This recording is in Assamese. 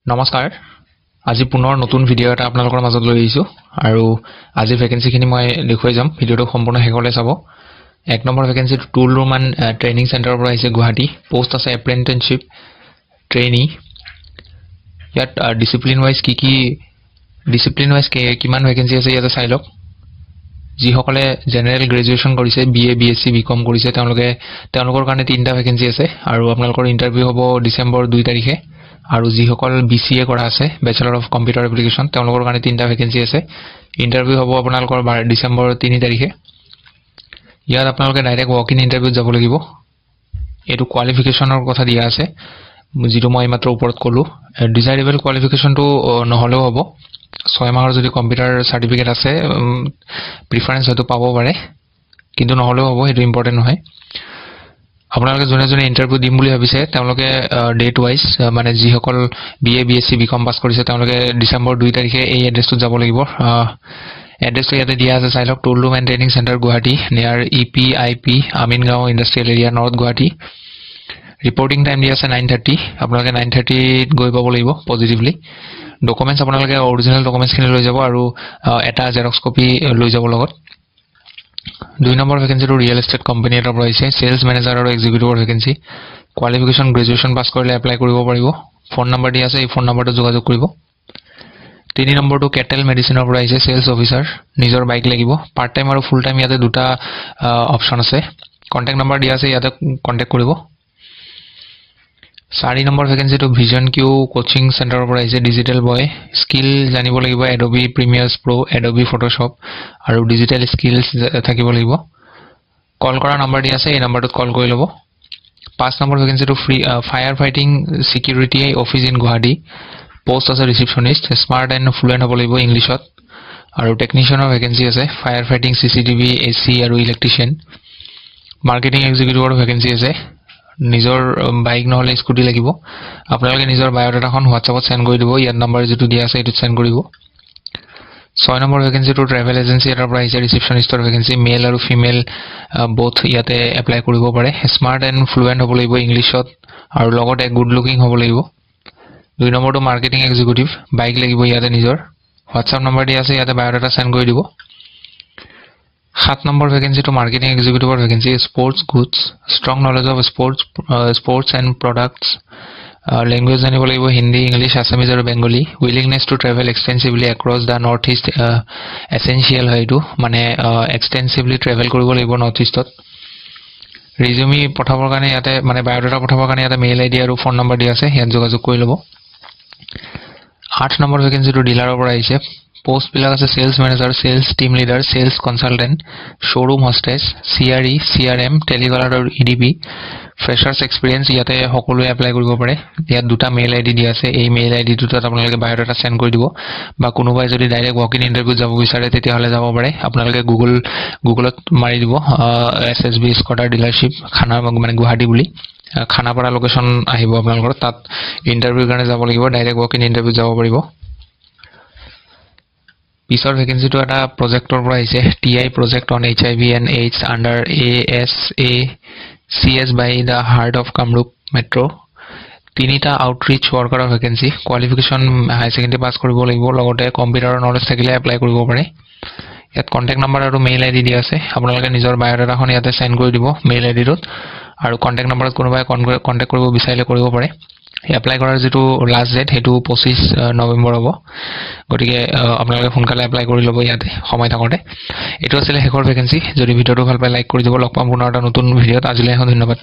নমস্কাৰ আজি পুনৰ নতুন ভিডিও এটা আপোনালোকৰ মাজত লৈ আহিছো আৰু আজি ভ্যাকেন্সি খিনি মই দেখুৱাই যাম ভিডিওটো সম্পূৰ্ণ শেষলৈ চাব এক number vacancy tool room and training চেণ্টাৰৰ পৰা আহিছে গুৱাহাটী পোষ্ট আছে এপ্ৰেন্টিছশ্বিপ ট্ৰেইনি ইয়াত ডিসিপ্লিন ওয়াইজ কিমান ভ্যাকেন্সি আছে ইয়াতে চাই লওক যিসকলে জেনাৰেল গ্ৰেজুৱেচন কৰিছে বিএ বিএসসি বিকম কৰিছে তেওঁলোকৰ কাৰণে তিনটা ভ্যাকেন্সি আছে আৰু আপোনালোকৰ ইন্টাৰভিউ হ'ব ডিসেম্বৰ 2 তাৰিখে আৰু যিসকল বিসিএ কৰা আছে ব্যাচেলৰ অফ কম্পিউটাৰ এপ্লিকেশন তেওঁলোকৰ কাৰণে তিনটা ভ্যাকেন্সি আছে ইন্টাৰভিউ হ'ব আপোনালোকৰ ডিসেম্বৰ 3 তাৰিখে ইয়াত আপোনালোকে ডাইৰেক্ট ওয়াক ইন ইন্টাৰভিউ যাব লাগিব এটো কোৱালিফিকেশনৰ কথা দিয়া আছে যিটো মই মাত্ৰ ওপৰত কলো ডিজাইৰেবল কোৱালিফিকেশনটো নহলেও হ'ব 6 মাহৰ যদি কম্পিউটাৰ সাৰ্টিফিকেট আছে প্ৰিফাৰেন্স হয়তো পাব পাৰে কিন্তু নহলেও হ'ব এটো ইম্পৰ্টেন্ট নহয় আপোনালোকে জনে ইন্টাৰভিউ দিম বুলি ভাবিছে তেওঁলোকে ডেট ওয়াইজ মানে যিসকল বিএ বিএসসি বিকম পাস কৰিছে তেওঁলোকে ডিসেম্বৰ 2 তাৰিখে এই এড্ৰেছটো যাব লাগিব এড্ৰেছটো ইয়াতে দিয়া আছে চাইলক tool room and training centre Guwahati near EPIP Amingaon industrial area north Guwahati reporting time দিয়া আছে 9:30 আপোনালোকে 9:30 গৈ পাব লাগিব পজিটিভলি ডকুমেন্টস আপোনালোকে অৰিজিনাল ডকুমেন্টস খিনি লৈ যাব আৰু এটা জেৰক্স কপি লৈ যাব লগত 2 নম্বৰ ভ্যাকেন্সি টো ৰিয়েল এষ্টেট কোম্পানী এটাৰ পৰা আহিছে সেলস ম্যানেজাৰ আৰু এক্সিকিউটিভৰ ভ্যাকেন্সি কোৱালিফিকেশন গ্ৰেজুৱেচন পাস কৰিলে এপ্লাই কৰিব পাৰিব ফোন নম্বৰ দিয়া আছে এই ফোন নম্বৰটো যোগাযোগ কৰিব 3 নম্বৰটো কেটেল মেডিচিনৰ পৰা আহিছে সেলস অফিচাৰ নিজৰ বাইক লাগিব পাৰ্ট টাইম আৰু ফুল টাইম ইয়াতে দুটা অপচন আছে কন্টাক্ট নম্বৰ দিয়া আছে ইয়াতে কন্টাক্ট কৰিব 4 নম্বৰ ভ্যাকেন্সি টো ভিজন কিউ কোচিং চেণ্টাৰৰ পৰা আহিছে ডিজিটেল বয় স্কিল জানিব লাগিব এডোবি প্ৰিমিয়াৰ্ছ প্ৰো এডোবি ফটোশ্বপ আৰু ডিজিটেল স্কিলছ থাকিব লাগিব কল কৰা নম্বৰ দিয়া আছে এই নম্বৰটোত কল কৰি লব 5 নম্বৰ ভ্যাকেন্সি টো free fire fighting security office in Guwahati post আছে ৰিসেপশনিষ্ট স্মাৰ্ট এণ্ড ফ্লুৱেন্ট হ'ব লাগিব ইংলিশত আৰু টেকনিশিয়ানৰ ভ্যাকেন্সি আছে ফায়াৰ ফাইটিং সিসিটিভি এসি আৰু ইলেক্ট্ৰিচিয়ান মাৰ্কেটিং এক্সিকিউটিভৰ ভ্যাকেন্সি আছে নিজৰ বাইক নহলে স্কুটি লাগিব আপোনালোকে নিজৰ বায়োডাটাখন WhatsAppত সেন্ড কৰি দিব ইয়াৰ নম্বৰ যেটো দিয়া আছে এটো সেন্ড কৰিব 6 নম্বৰ ভ্যাকেন্সি টো ট্ৰেভেল এজেন্সি এটাৰ পৰা আহিছে ৰিসেপশনিষ্টৰ ভ্যাকেন্সি মেল আৰু ফিমেল বোথ ইয়াতে এপ্লাই কৰিব পাৰে স্মাৰ্ট এণ্ড ফ্লুৱেন্ট হ'ব লাগিব ইংলিশত আৰু লগতে গুড লুকিং হ'ব লাগিব 2 নম্বৰটো মাৰ্কেটিং এক্সিকিউটিভ বাইক লাগিব ইয়াতে নিজৰ WhatsApp নম্বৰ দিয়া আছে ইয়াতে বায়োডাটা সেন্ড কৰি দিব 7 নম্বৰ ভ্যাকেন্সি টো মাৰ্কেটিং এক্সিকিউটিভৰ vacancy sports goods strong knowledge of sports and products language জানিব লাগিব হিন্দী ইংলিশ আসামিজ আৰু Bengali willingness to travel extensively across the north east essential হয়টো মানে এক্সটেন্সিভলি ট্ৰেভেল কৰিব লাগিব নৰ্থ ইষ্টত ৰিজিউমি পঠাবৰ কাৰণে ইয়াতে মানে বায়োডাটা পঠাবৰ কাৰণে ইয়াতে মেইল আইডি আৰু ফোন নম্বৰ দিয়া আছে ইয়াত যোগাযোগ কৰি লব 8 নম্বৰ ভ্যাকেন্সি টো ডিলাৰৰ পৰা আহিছে পোষ্ট বিলাক আছে sales manager sales team leader sales consultant showroom hostess CRE CRM telecaller আৰু ইডিপি ফ্ৰেছাৰ্ছ এক্সপেৰিয়েন্স ইয়াতে সকলোৱে এপ্লাই কৰিব পাৰে ইয়াত দুটা মেইল আইডি দিয়া আছে এই মেইল আইডিটোত আপোনালোকে বায়োডাটা সেন্ড কৰি দিব বা কোনোবাই যদি ডাইৰেক্ট ওয়াক ইন ইন্টাৰভিউ যাব বিচাৰে তেতিয়া হলে যাব পাৰে আপোনালোকে গুগলত মাৰি দিব এসএসবি স্কটাৰ ডিলাৰশিপ খানা মানে গুৱাহাটী বুলি খানাপাৰা লোকেশন আহিব আপোনালোকৰ তাত ইন্টাৰভিউ কাৰণে যাব লাগিব ডাইৰেক্ট ওয়াক ইন ইন্টাৰভিউ যাব পাৰিব পিছৰ ভ্যাকেন্সি টো এটা প্ৰজেক্টৰ পৰা আহিছে TI project on HIV and AIDS under ASACS by the heart of Kamrup metro তিনিটা আউটৰিচ ওয়াৰ্কাৰৰ vacancy qualification high secondary pass কৰিব লাগিব লগতে কম্পিউটাৰৰ নলেজ থাকিলে এপ্লাই কৰিব পাৰে ইয়াত কন্টাক্ট নম্বৰ আৰু মেইল আইডি দিয়া আছে আপোনালোকে নিজৰ বায়োডাটাখন ইয়াতে সেন্ড কৰি দিব মেইল আইডিটোত আৰু কন্টাক্ট নম্বৰত কোনোবাই কন্টাক্ট কৰিব বিচাৰিলে কৰিব পাৰে এপ্লাই কৰাৰ যেটো লাষ্ট ডেট হেতু 25 নৱেম্বৰ হ'ব গতিকে আপোনালোকে সোনকালে এপ্লাই কৰি লব ইয়াতে সময় থাকতে এটো আছিল হেকৰ ভ্যাকেন্সি যদি ভিডিওটো ভাল পায় লাইক কৰি দিব লগ পাম পুনৰ এটা নতুন ভিডিওত আজিলৈ ধন্যবাদ